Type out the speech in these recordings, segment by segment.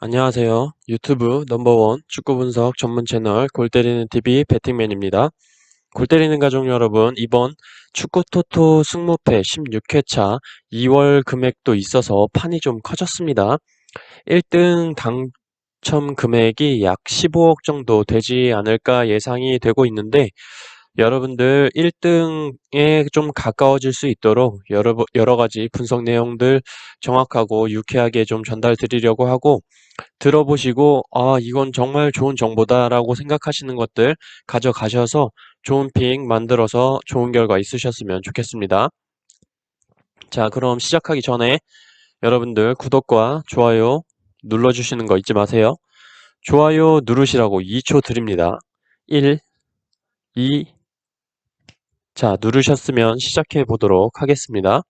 안녕하세요. 유튜브 넘버원 축구 분석 전문 채널 골때리는 TV 배팅맨입니다. 골때리는 가족 여러분, 이번 축구 토토 승무패 16회차 2월 금액도 있어서 판이 좀 커졌습니다. 1등 당첨 금액이 약 15억 정도 되지 않을까 예상이 되고 있는데, 여러분들 1등에 좀 가까워질 수 있도록 여러 가지 분석 내용들 정확하고 유쾌하게 좀 전달 드리려고 하고, 들어보시고 이건 정말 좋은 정보다라고 생각하시는 것들 가져가셔서 좋은 픽 만들어서 좋은 결과 있으셨으면 좋겠습니다. 자, 그럼 시작하기 전에 여러분들 구독과 좋아요 눌러주시는 거 잊지 마세요. 좋아요 누르시라고 2초 드립니다. 1, 2, 자, 누르셨으면 시작해 보도록 하겠습니다.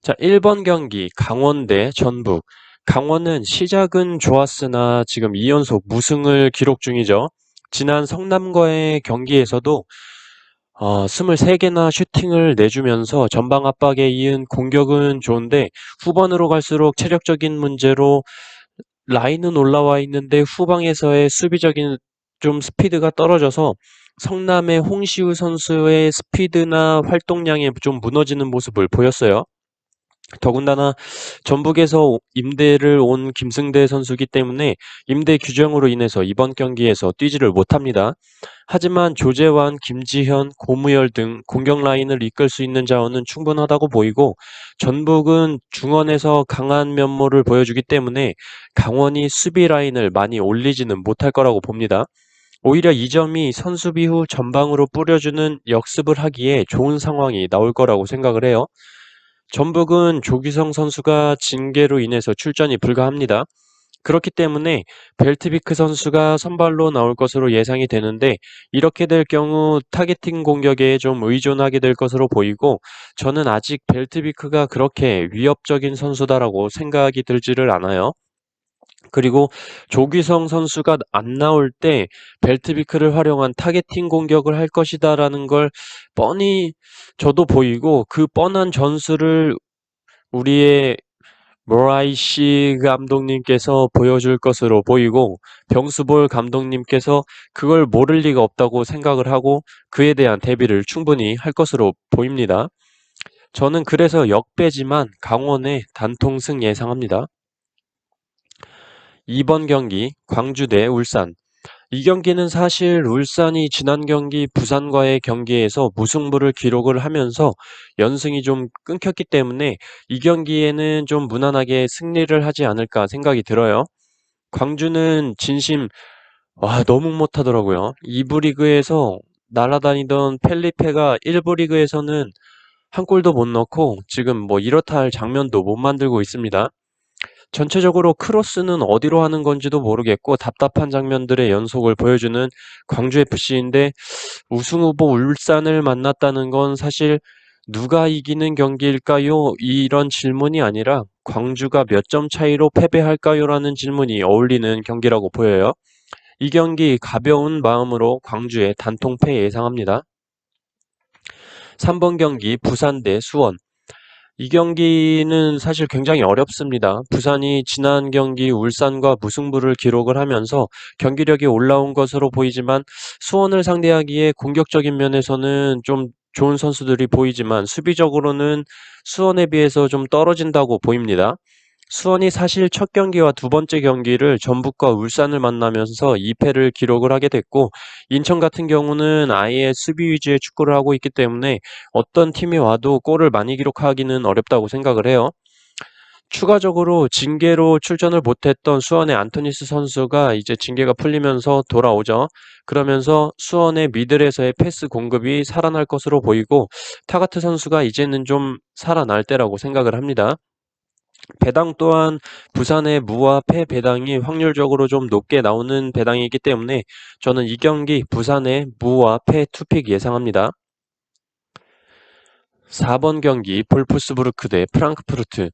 자, 1번 경기 강원 대 전북. 강원은 시작은 좋았으나 지금 2연속 무승을 기록 중이죠. 지난 성남과의 경기에서도 23개나 슈팅을 내주면서 전방 압박에 이은 공격은 좋은데, 후반으로 갈수록 체력적인 문제로 라인은 올라와 있는데 후방에서의 수비적인 좀 스피드가 떨어져서 성남의 홍시우 선수의 스피드나 활동량이 좀 무너지는 모습을 보였어요. 더군다나 전북에서 임대를 온 김승대 선수이기 때문에 임대 규정으로 인해서 이번 경기에서 뛰지를 못합니다. 하지만 조재환, 김지현, 고무열 등 공격 라인을 이끌 수 있는 자원은 충분하다고 보이고, 전북은 중원에서 강한 면모를 보여주기 때문에 강원이 수비 라인을 많이 올리지는 못할 거라고 봅니다. 오히려 이 점이 선수비 후 전방으로 뿌려주는 역습을 하기에 좋은 상황이 나올 거라고 생각을 해요. 전북은 조규성 선수가 징계로 인해서 출전이 불가합니다. 그렇기 때문에 벨트비크 선수가 선발로 나올 것으로 예상이 되는데, 이렇게 될 경우 타겟팅 공격에 좀 의존하게 될 것으로 보이고, 저는 아직 벨트비크가 그렇게 위협적인 선수다라고 생각이 들지를 않아요. 그리고 조규성 선수가 안 나올 때 벨트비크를 활용한 타겟팅 공격을 할 것이다라는 걸 뻔히 저도 보이고, 그 뻔한 전술을 우리의 모라이시 감독님께서 보여줄 것으로 보이고, 병수볼 감독님께서 그걸 모를 리가 없다고 생각을 하고 그에 대한 대비를 충분히 할 것으로 보입니다. 저는 그래서 역배지만 강원의 단통승 예상합니다. 2번 경기 광주 대 울산. 이 경기는 사실 울산이 지난 경기 부산과의 경기에서 무승부를 기록을 하면서 연승이 좀 끊겼기 때문에 이 경기에는 좀 무난하게 승리를 하지 않을까 생각이 들어요. 광주는 진심 너무 못하더라고요. 2부 리그에서 날아다니던 펠리페가 1부 리그에서는 한 골도 못 넣고 지금 뭐 이렇다 할 장면도 못 만들고 있습니다. 전체적으로 크로스는 어디로 하는 건지도 모르겠고 답답한 장면들의 연속을 보여주는 광주FC인데, 우승 후보 울산을 만났다는 건 사실 누가 이기는 경기일까요? 이런 질문이 아니라 광주가 몇 점 차이로 패배할까요? 라는 질문이 어울리는 경기라고 보여요. 이 경기 가벼운 마음으로 광주의 단통패 예상합니다. 3번 경기 부산 대 수원. 이 경기는 사실 굉장히 어렵습니다. 부산이 지난 경기 울산과 무승부를 기록을 하면서 경기력이 올라온 것으로 보이지만, 수원을 상대하기에 공격적인 면에서는 좀 좋은 선수들이 보이지만 수비적으로는 수원에 비해서 좀 떨어진다고 보입니다. 수원이 사실 첫 경기와 두 번째 경기를 전북과 울산을 만나면서 2패를 기록을 하게 됐고, 인천 같은 경우는 아예 수비 위주의 축구를 하고 있기 때문에 어떤 팀이 와도 골을 많이 기록하기는 어렵다고 생각을 해요. 추가적으로 징계로 출전을 못했던 수원의 안토니스 선수가 이제 징계가 풀리면서 돌아오죠. 그러면서 수원의 미들에서의 패스 공급이 살아날 것으로 보이고, 타가트 선수가 이제는 좀 살아날 때라고 생각을 합니다. 배당 또한 부산의 무와 패 배당이 확률적으로 좀 높게 나오는 배당이기 때문에 저는 이 경기 부산의 무와 패 투픽 예상합니다. 4번 경기 볼프스부르크 대 프랑크푸르트.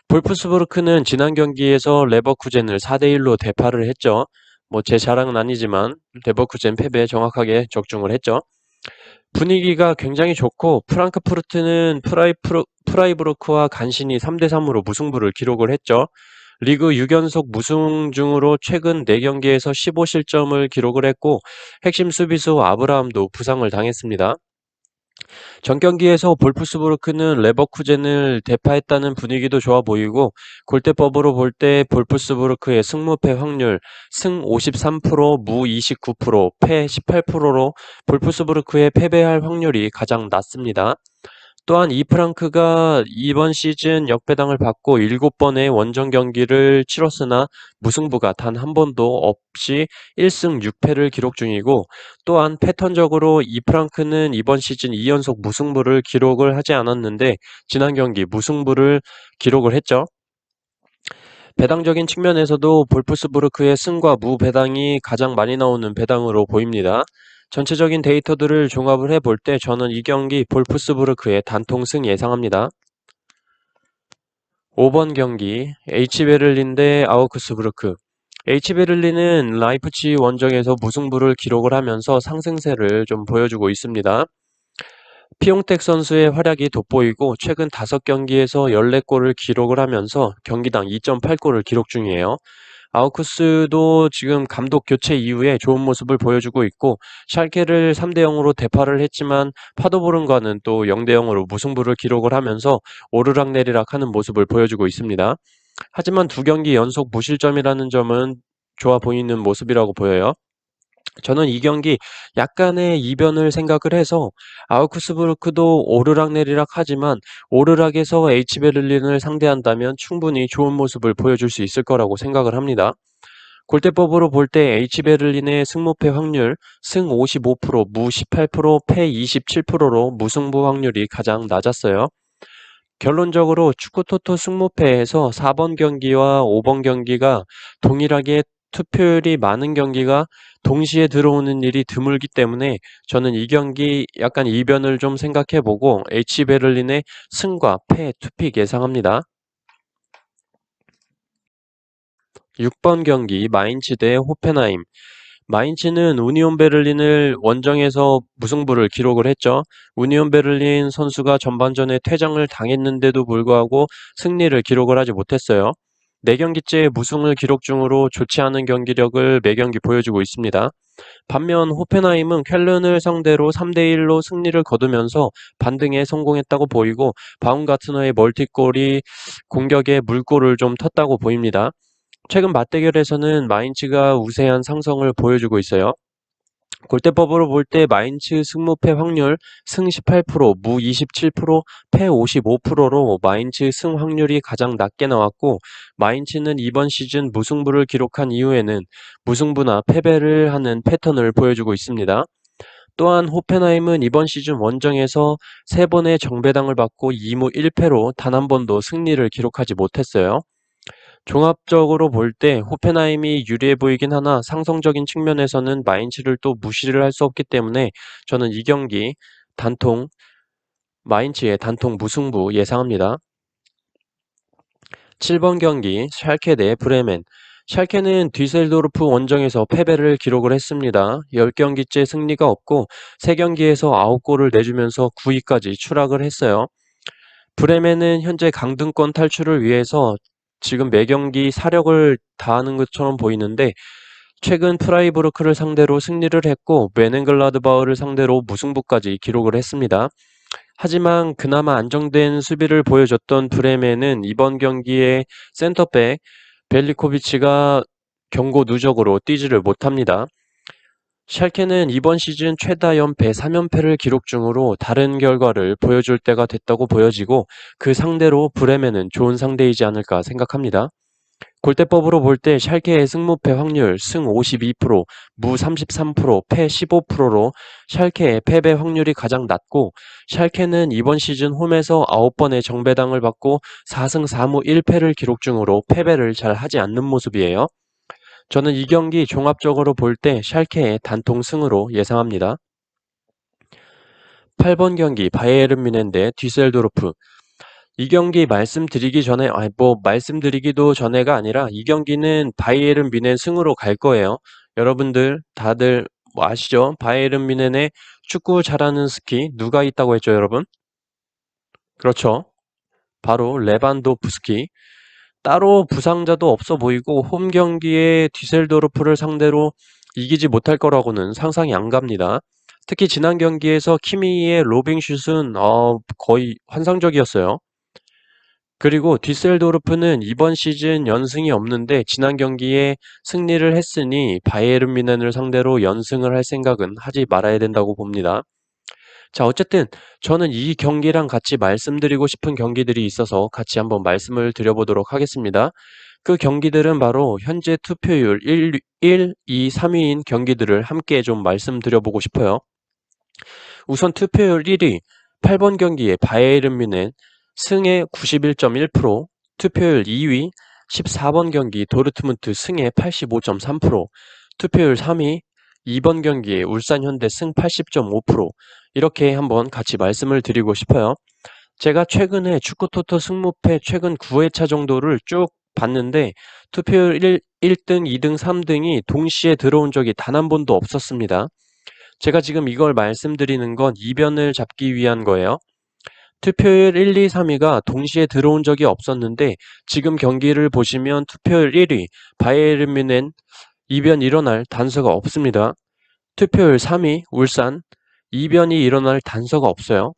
볼프스부르크는 지난 경기에서 레버쿠젠을 4대1로 대파를 했죠. 뭐 제 자랑은 아니지만 레버쿠젠 패배에 정확하게 적중을 했죠. 분위기가 굉장히 좋고, 프랑크푸르트는 프라이부르크와 간신히 3대3으로 무승부를 기록을 했죠. 리그 6연속 무승 중으로 최근 4경기에서 15실점을 기록을 했고 핵심 수비수 아브라함도 부상을 당했습니다. 전 경기에서 볼프스부르크는 레버쿠젠을 대파했다는 분위기도 좋아 보이고 골대법으로 볼 때 볼프스부르크의 승무패 확률 승 53%, 무 29%, 패 18%로 볼프스부르크의 패배할 확률이 가장 낮습니다. 또한 이프랑크가 이번 시즌 역배당을 받고 7번의 원정 경기를 치렀으나 무승부가 단 한 번도 없이 1승 6패를 기록 중이고 또한 패턴적으로 이프랑크는 이번 시즌 2연속 무승부를 기록을 하지 않았는데 지난 경기 무승부를 기록을 했죠. 배당적인 측면에서도 볼프스부르크의 승과 무 배당이 가장 많이 나오는 배당으로 보입니다. 전체적인 데이터들을 종합을 해볼 때 저는 이 경기 볼프스부르크의 단통승 예상합니다. 5번 경기 H베를린 대 아우크스부르크. H베를린은 라이프치히 원정에서 무승부를 기록을 하면서 상승세를 좀 보여주고 있습니다. 피용텍 선수의 활약이 돋보이고 최근 5경기에서 14골을 기록을 하면서 경기당 2.8골을 기록 중이에요. 아우크스도 지금 감독 교체 이후에 좋은 모습을 보여주고 있고 샬케를 3대0으로 대파를 했지만 파도보른과는 또 0대0으로 무승부를 기록을 하면서 오르락내리락 하는 모습을 보여주고 있습니다. 하지만 2경기 연속 무실점이라는 점은 좋아 보이는 모습이라고 보여요. 저는 이 경기 약간의 이변을 생각을 해서 아우크스부르크도 오르락내리락 하지만 오르락에서 H베를린을 상대한다면 충분히 좋은 모습을 보여줄 수 있을 거라고 생각을 합니다. 골대법으로 볼 때 H베를린의 승무패 확률 승 55%, 무 18%, 패 27%로 무승부 확률이 가장 낮았어요. 결론적으로 축구토토 승무패에서 4번 경기와 5번 경기가 동일하게 투표율이 많은 경기가 동시에 들어오는 일이 드물기 때문에 저는 이 경기 약간 이변을 좀 생각해보고 H베를린의 승과 패 투픽 예상합니다. 6번 경기 마인츠 대 호펜하임. 마인츠는 우니온 베를린을 원정에서 무승부를 기록을 했죠. 우니온 베를린 선수가 전반전에 퇴장을 당했는데도 불구하고 승리를 기록을 하지 못했어요. 4경기째 무승을 기록 중으로 좋지 않은 경기력을 매경기 보여주고 있습니다. 반면 호펜하임은 쾰른을 상대로 3대1로 승리를 거두면서 반등에 성공했다고 보이고 바움가트너의 멀티골이 공격에 물꼬를 좀 텄다고 보입니다. 최근 맞대결에서는 마인츠가 우세한 상성을 보여주고 있어요. 골대법으로 볼 때 마인츠 승무패 확률 승 18%, 무 27%, 패 55%로 마인츠 승 확률이 가장 낮게 나왔고 마인츠는 이번 시즌 무승부를 기록한 이후에는 무승부나 패배를 하는 패턴을 보여주고 있습니다. 또한 호펜하임은 이번 시즌 원정에서 3번의 정배당을 받고 2무 1패로 단 한 번도 승리를 기록하지 못했어요. 종합적으로 볼 때 호펜하임이 유리해 보이긴 하나 상성적인 측면에서는 마인츠를 또 무시를 할 수 없기 때문에 저는 이 경기 마인츠의 단통 무승부 예상합니다. 7번 경기 샬케 대 브레멘. 샬케는 뒤셀도르프 원정에서 패배를 기록을 했습니다. 10경기째 승리가 없고 3경기에서 9골을 내주면서 9위까지 추락을 했어요. 브레멘은 현재 강등권 탈출을 위해서 지금 매경기 사력을 다하는 것처럼 보이는데 최근 프라이부르크를 상대로 승리를 했고 메넨글라드바흐를 상대로 무승부까지 기록을 했습니다. 하지만 그나마 안정된 수비를 보여줬던 브레멘은 이번 경기에 센터백 벨리코비치가 경고 누적으로 뛰지를 못합니다. 샬케는 이번 시즌 최다 연패 3연패를 기록 중으로 다른 결과를 보여줄 때가 됐다고 보여지고 그 상대로 브레멘은 좋은 상대이지 않을까 생각합니다. 골대법으로 볼 때 샬케의 승무패 확률 승 52%, 무 33%, 패 15%로 샬케의 패배 확률이 가장 낮고 샬케는 이번 시즌 홈에서 9번의 정배당을 받고 4승 4무 1패를 기록 중으로 패배를 잘 하지 않는 모습이에요. 저는 이 경기 종합적으로 볼 때 샬케의 단통 승으로 예상합니다. 8번 경기 바이에른 뮌헨 대 뒤셀도르프. 이 경기 말씀드리기도 전에가 아니라 이 경기는 바이에른 뮌헨 승으로 갈 거예요. 여러분들 다들 아시죠? 바이에른 뮌헨에 축구 잘하는 스키 누가 있다고 했죠, 여러분? 그렇죠. 바로 레반도프스키. 따로 부상자도 없어 보이고 홈 경기에 뒤셀도르프를 상대로 이기지 못할 거라고는 상상이 안 갑니다. 특히 지난 경기에서 키미의 로빙슛은 거의 환상적이었어요. 그리고 뒤셀도르프는 이번 시즌 연승이 없는데 지난 경기에 승리를 했으니 바이에른 뮌헨을 상대로 연승을 할 생각은 하지 말아야 된다고 봅니다. 자, 어쨌든 저는 이 경기랑 같이 말씀드리고 싶은 경기들이 있어서 같이 한번 말씀을 드려보도록 하겠습니다. 그 경기들은 바로 현재 투표율 1, 2, 3위인 경기들을 함께 좀 말씀드려보고 싶어요. 우선 투표율 1위 8번 경기에 바이에른 뮌헨 승의 91.1%, 투표율 2위 14번 경기 도르트문트 승의 85.3%, 투표율 3위 2번 경기에 울산 현대 승 80.5%, 이렇게 한번 같이 말씀을 드리고 싶어요. 제가 최근에 축구토토 승무패 최근 9회차 정도를 쭉 봤는데 투표율 1등, 2등, 3등이 동시에 들어온 적이 단 한 번도 없었습니다. 제가 지금 이걸 말씀드리는 건 이변을 잡기 위한 거예요. 투표율 1, 2, 3위가 동시에 들어온 적이 없었는데 지금 경기를 보시면 투표율 1위 바이에른 뮌헨 이변 일어날 단서가 없습니다. 투표율 3위 울산 이변이 일어날 단서가 없어요.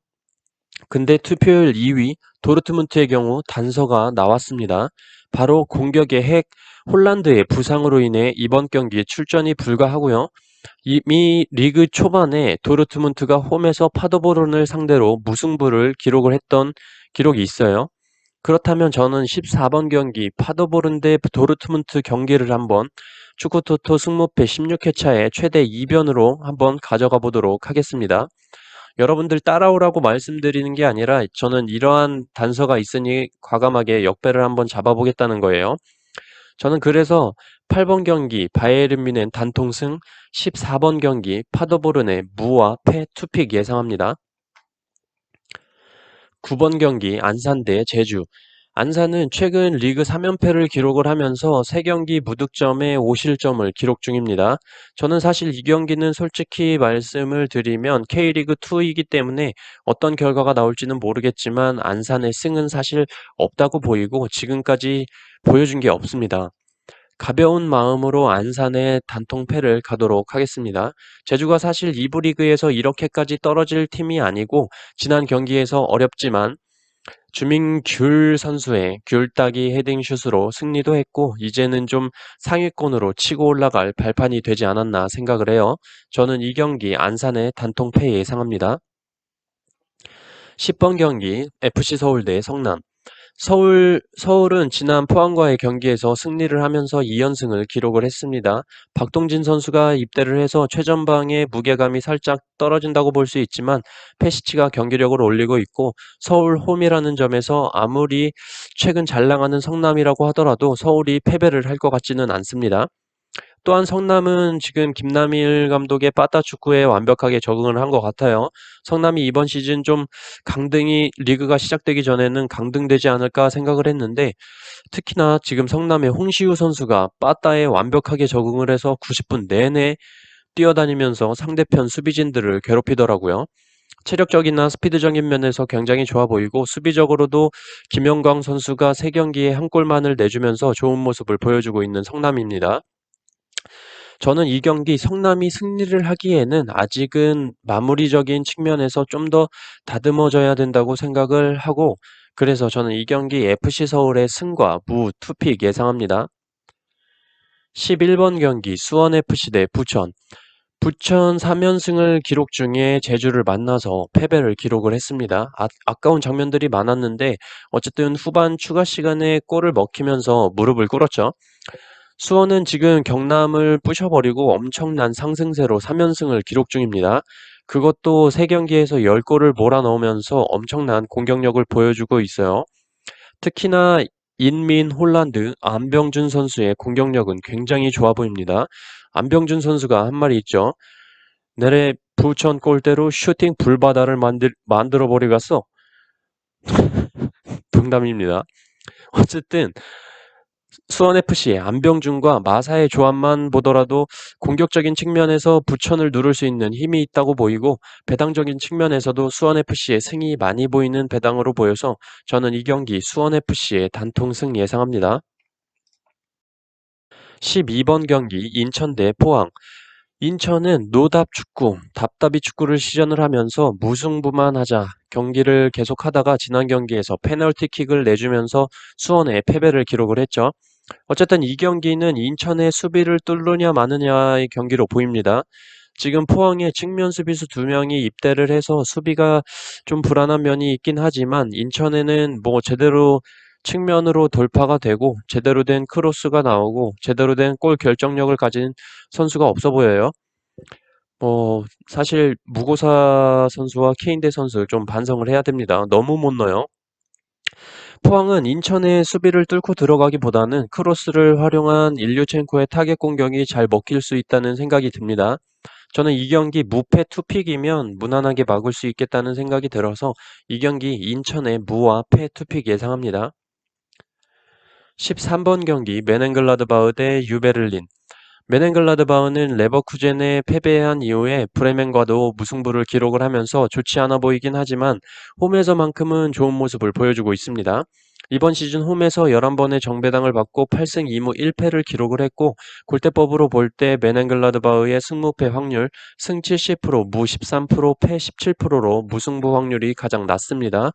근데 투표율 2위 도르트문트의 경우 단서가 나왔습니다. 바로 공격의 핵 홀란드의 부상으로 인해 이번 경기에 출전이 불가하고요. 이미 리그 초반에 도르트문트가 홈에서 파더보른을 상대로 무승부를 기록을 했던 기록이 있어요. 그렇다면 저는 14번 경기 파더보른 대 도르트문트 경기를 한번 축구토토 승무패 16회차의 최대 이변으로 한번 가져가 보도록 하겠습니다. 여러분들 따라오라고 말씀드리는 게 아니라 저는 이러한 단서가 있으니 과감하게 역배를 한번 잡아보겠다는 거예요. 저는 그래서 8번 경기 바이에른 뮌헨 단통승, 14번 경기 파더보른의 무와 패 투픽 예상합니다. 9번 경기 안산 대 제주. 안산은 최근 리그 3연패를 기록을 하면서 3경기 무득점에 5실점을 기록 중입니다. 저는 사실 이 경기는 솔직히 말씀을 드리면 K리그2이기 때문에 어떤 결과가 나올지는 모르겠지만 안산의 승은 사실 없다고 보이고 지금까지 보여준 게 없습니다. 가벼운 마음으로 안산의 단통패를 가도록 하겠습니다. 제주가 사실 2부 리그에서 이렇게까지 떨어질 팀이 아니고 지난 경기에서 어렵지만 주민귤 선수의 귤따기 헤딩슛으로 승리도 했고 이제는 좀 상위권으로 치고 올라갈 발판이 되지 않았나 생각을 해요. 저는 이 경기 안산의 단통패 예상합니다. 10번 경기 FC 서울 대 성남. 서울은 지난 포항과의 경기에서 승리를 하면서 2연승을 기록을 했습니다. 박동진 선수가 입대를 해서 최전방의 무게감이 살짝 떨어진다고 볼 수 있지만 페시치가 경기력을 올리고 있고 서울 홈이라는 점에서 아무리 최근 잘 나가는 성남이라고 하더라도 서울이 패배를 할 것 같지는 않습니다. 또한 성남은 지금 김남일 감독의 빠따 축구에 완벽하게 적응을 한 것 같아요. 성남이 이번 시즌 좀 강등이 리그가 시작되기 전에는 강등되지 않을까 생각을 했는데 특히나 지금 성남의 홍시우 선수가 빠따에 완벽하게 적응을 해서 90분 내내 뛰어다니면서 상대편 수비진들을 괴롭히더라고요. 체력적이나 스피드적인 면에서 굉장히 좋아 보이고 수비적으로도 김영광 선수가 3경기에 한 골만을 내주면서 좋은 모습을 보여주고 있는 성남입니다. 저는 이 경기 성남이 승리를 하기에는 아직은 마무리적인 측면에서 좀 더 다듬어져야 된다고 생각을 하고 그래서 저는 이 경기 FC 서울의 승과 무 투픽 예상합니다. 11번 경기 수원FC 대 부천. 부천 3연승을 기록 중에 제주를 만나서 패배를 기록을 했습니다. 아까운 장면들이 많았는데 어쨌든 후반 추가 시간에 골을 먹히면서 무릎을 꿇었죠. 수원은 지금 경남을 부셔버리고 엄청난 상승세로 3연승을 기록 중입니다. 그것도 3경기에서 10골을 몰아넣으면서 엄청난 공격력을 보여주고 있어요. 특히나 인민 홀란드 안병준 선수의 공격력은 굉장히 좋아 보입니다. 안병준 선수가 한 말이 있죠. 내래 부천 골대로 슈팅 불바다를 만들어버리겠어. 농담입니다. 어쨌든 수원FC의 안병준과 마사의 조합만 보더라도 공격적인 측면에서 부천을 누를 수 있는 힘이 있다고 보이고 배당적인 측면에서도 수원FC의 승이 많이 보이는 배당으로 보여서 저는 이 경기 수원FC의 단통승 예상합니다. 12번 경기 인천 대 포항. 인천은 노답 축구, 답답이 축구를 시전을 하면서 무승부만 하자 경기를 계속하다가 지난 경기에서 페널티킥을 내주면서 수원에 패배를 기록을 했죠. 어쨌든 이 경기는 인천의 수비를 뚫느냐 마느냐의 경기로 보입니다. 지금 포항에 측면 수비수 2명이 입대를 해서 수비가 좀 불안한 면이 있긴 하지만 인천에는 뭐 제대로 측면으로 돌파가 되고 제대로 된 크로스가 나오고 제대로 된 골 결정력을 가진 선수가 없어 보여요. 사실 무고사 선수와 케인대 선수 좀 반성을 해야 됩니다. 너무 못 넣어요. 포항은 인천의 수비를 뚫고 들어가기보다는 크로스를 활용한 일류첸코의 타겟 공격이 잘 먹힐 수 있다는 생각이 듭니다. 저는 이 경기 무패 투픽이면 무난하게 막을 수 있겠다는 생각이 들어서 이 경기 인천의 무와 패 투픽 예상합니다. 13번 경기 메넨글라드바흐 대 유베를린. 메넨글라드바흐는 레버쿠젠에 패배한 이후에 브레멘과도 무승부를 기록을 하면서 좋지 않아 보이긴 하지만 홈에서만큼은 좋은 모습을 보여주고 있습니다. 이번 시즌 홈에서 11번의 정배당을 받고 8승 2무 1패를 기록을 했고 골대법으로 볼 때 메넨글라드바흐의 승무패 확률 승 70%, 무 13%, 패 17%로 무승부 확률이 가장 낮습니다.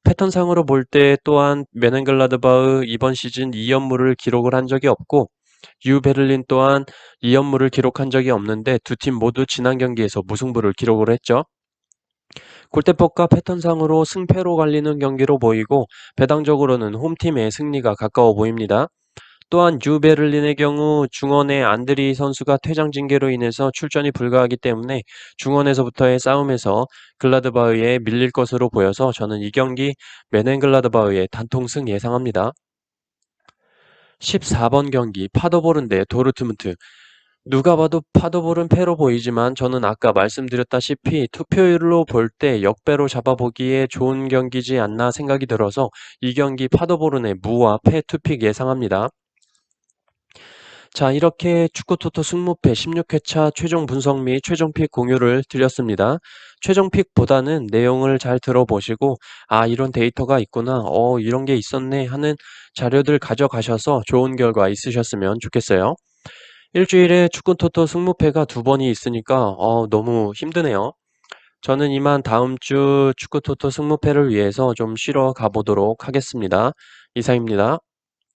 패턴상으로 볼 때 또한 메넨글라드바흐 이번 시즌 2연무를 기록을 한 적이 없고 유베를린 또한 2연무를 기록한 적이 없는데 두 팀 모두 지난 경기에서 무승부를 기록을 했죠. 골대법과 패턴상으로 승패로 갈리는 경기로 보이고 배당적으로는 홈팀의 승리가 가까워 보입니다. 또한 유베를린의 경우 중원의 안드리 선수가 퇴장 징계로 인해서 출전이 불가하기 때문에 중원에서부터의 싸움에서 글라드바흐에 밀릴 것으로 보여서 저는 이 경기 메넨글라드바흐의 단통승 예상합니다. 14번 경기 파더보른 대 도르트문트. 누가 봐도 파더볼은 패로 보이지만 저는 아까 말씀드렸다시피 투표율로 볼 때 역배로 잡아보기에 좋은 경기지 않나 생각이 들어서 이 경기 파더볼은의 무와 패 투픽 예상합니다. 자, 이렇게 축구토토 승무패 16회차 최종 분석 및 최종픽 공유를 드렸습니다. 최종픽보다는 내용을 잘 들어보시고 아, 이런 데이터가 있구나, 이런 게 있었네 하는 자료들 가져가셔서 좋은 결과 있으셨으면 좋겠어요. 일주일에 축구토토 승무패가 2번이 있으니까 너무 힘드네요. 저는 이만 다음 주 축구토토 승무패를 위해서 좀 쉬러 가보도록 하겠습니다. 이상입니다.